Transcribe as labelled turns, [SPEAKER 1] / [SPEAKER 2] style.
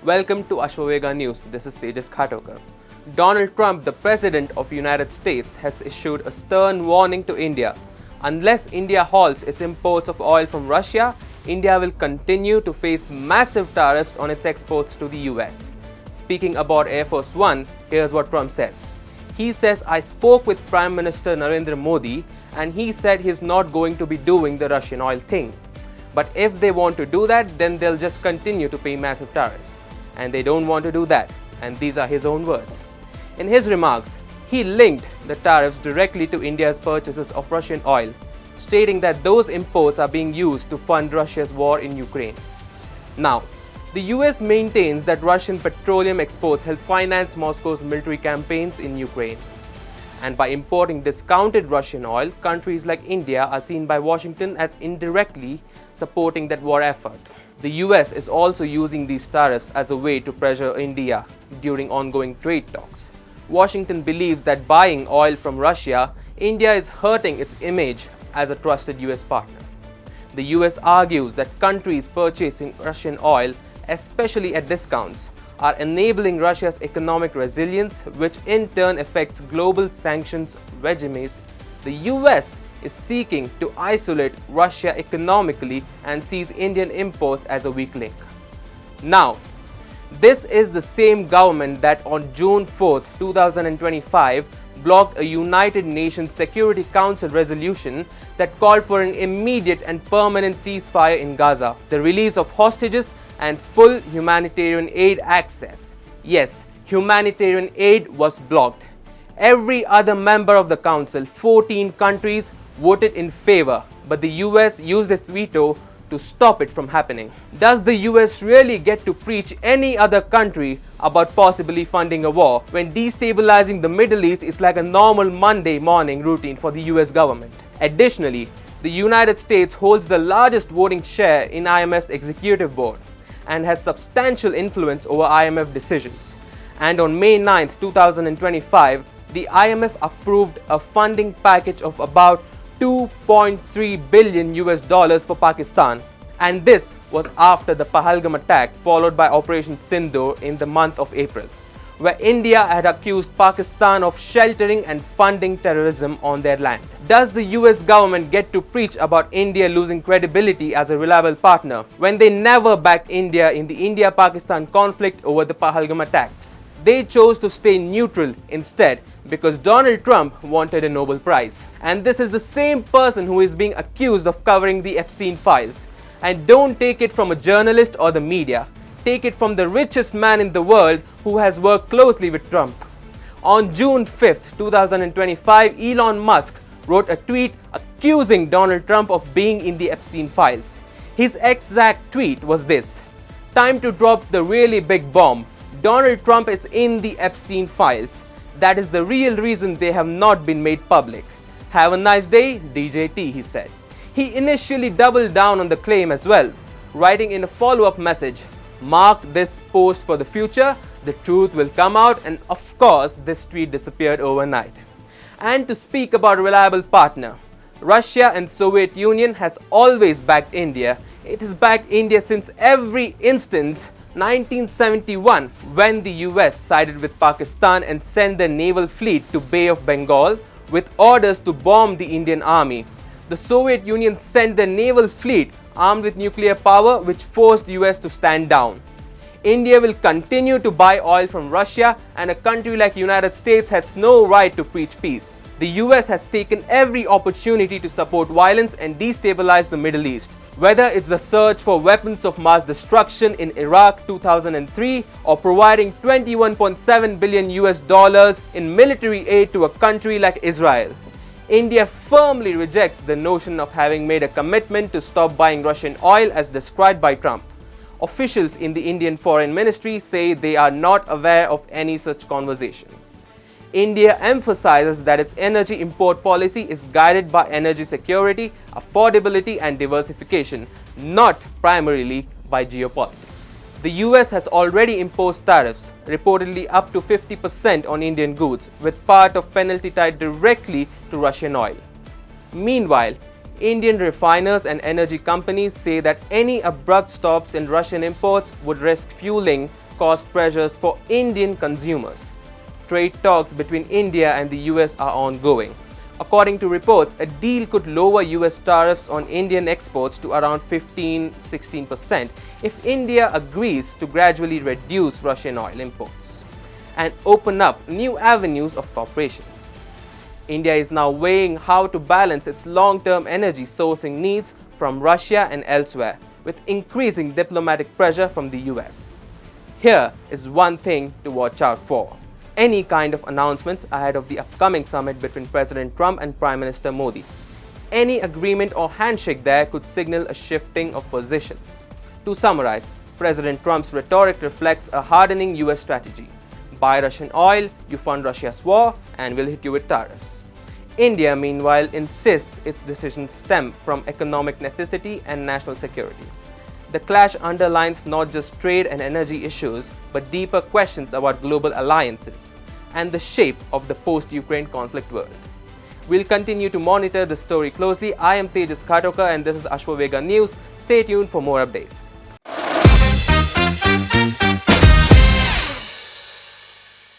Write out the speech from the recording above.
[SPEAKER 1] Welcome to Ashwaveega News. This is Tejas Khatokar. Donald Trump, the President of the United States, has issued a stern warning to India. Unless India halts its imports of oil from Russia, India will continue to face massive tariffs on its exports to the US. Speaking about Air Force One, here's what Trump says. He says, I spoke with Prime Minister Narendra Modi and he said he's not going to be doing the Russian oil thing. But if they want to do that, then they'll just continue to pay massive tariffs. And they don't want to do that. And these are his own words. In his remarks, he linked the tariffs directly to India's purchases of Russian oil, stating that those imports are being used to fund Russia's war in Ukraine. Now, the US maintains that Russian petroleum exports help finance Moscow's military campaigns in Ukraine. And by importing discounted Russian oil, countries like India are seen by Washington as indirectly supporting that war effort. The US is also using these tariffs as a way to pressure India during ongoing trade talks. Washington believes that buying oil from Russia, India is hurting its image as a trusted US partner. The US argues that countries purchasing Russian oil, especially at discounts, are enabling Russia's economic resilience, which in turn affects global sanctions regimes. The US is seeking to isolate Russia economically and sees Indian imports as a weak link. Now, this is the same government that on June 4, 2025, blocked a United Nations Security Council resolution that called for an immediate and permanent ceasefire in Gaza, the release of hostages, and full humanitarian aid access. Yes, humanitarian aid was blocked. Every other member of the Council, 14 countries, voted in favor, but the US used its veto to stop it from happening. Does the US really get to preach any other country about possibly funding a war when destabilizing the Middle East is like a normal Monday morning routine for the US government? Additionally, the United States holds the largest voting share in IMF's executive board and has substantial influence over IMF decisions. And on May 9, 2025, the IMF approved a funding package of about $2.3 billion for Pakistan. And this was after the Pahalgam attack followed by Operation Sindoor in the month of April, where India had accused Pakistan of sheltering and funding terrorism on their land. Does the US government get to preach about India losing credibility as a reliable partner when they never backed India in the India-Pakistan conflict over the Pahalgam attacks? They chose to stay neutral instead because Donald Trump wanted a Nobel Prize. And this is the same person who is being accused of covering the Epstein files. And don't take it from a journalist or the media. Take it from the richest man in the world who has worked closely with Trump. On June 5th, 2025, Elon Musk wrote a tweet accusing Donald Trump of being in the Epstein files. His exact tweet was this: "Time to drop the really big bomb. Donald Trump is in the Epstein files. That is the real reason they have not been made public. Have a nice day, DJT," he said. He initially doubled down on the claim as well, writing in a follow-up message, "Mark this post for the future, the truth will come out," and of course this tweet disappeared overnight. And to speak about a reliable partner, Russia and Soviet Union has always backed India. It has backed India since every instance 1971 when the US sided with Pakistan and sent their naval fleet to Bay of Bengal with orders to bomb the Indian army. The Soviet Union sent their naval fleet armed with nuclear power, which forced the US to stand down. India will continue to buy oil from Russia, and a country like the United States has no right to preach peace. The US has taken every opportunity to support violence and destabilize the Middle East, whether it's the search for weapons of mass destruction in Iraq 2003 or providing $21.7 billion in military aid to a country like Israel. India firmly rejects the notion of having made a commitment to stop buying Russian oil as described by Trump. Officials in the Indian Foreign Ministry say they are not aware of any such conversation. India emphasizes that its energy import policy is guided by energy security, affordability, and diversification, not primarily by geopolitics. The US has already imposed tariffs, reportedly up to 50% on Indian goods, with part of penalty tied directly to Russian oil. Meanwhile, Indian refiners and energy companies say that any abrupt stops in Russian imports would risk fueling cost pressures for Indian consumers. Trade talks between India and the US are ongoing. According to reports, a deal could lower US tariffs on Indian exports to around 15–16% if India agrees to gradually reduce Russian oil imports and open up new avenues of cooperation. India is now weighing how to balance its long-term energy sourcing needs from Russia and elsewhere, with increasing diplomatic pressure from the US. Here is one thing to watch out for: any kind of announcements ahead of the upcoming summit between President Trump and Prime Minister Modi. Any agreement or handshake there could signal a shifting of positions. To summarize, President Trump's rhetoric reflects a hardening US strategy. Buy Russian oil, you fund Russia's war, and we'll hit you with tariffs. India, meanwhile, insists its decisions stem from economic necessity and national security. The clash underlines not just trade and energy issues, but deeper questions about global alliances and the shape of the post-Ukraine conflict world. We'll continue to monitor the story closely. I am Tejas Khatokar and this is Ashwaveega News. Stay tuned for more updates.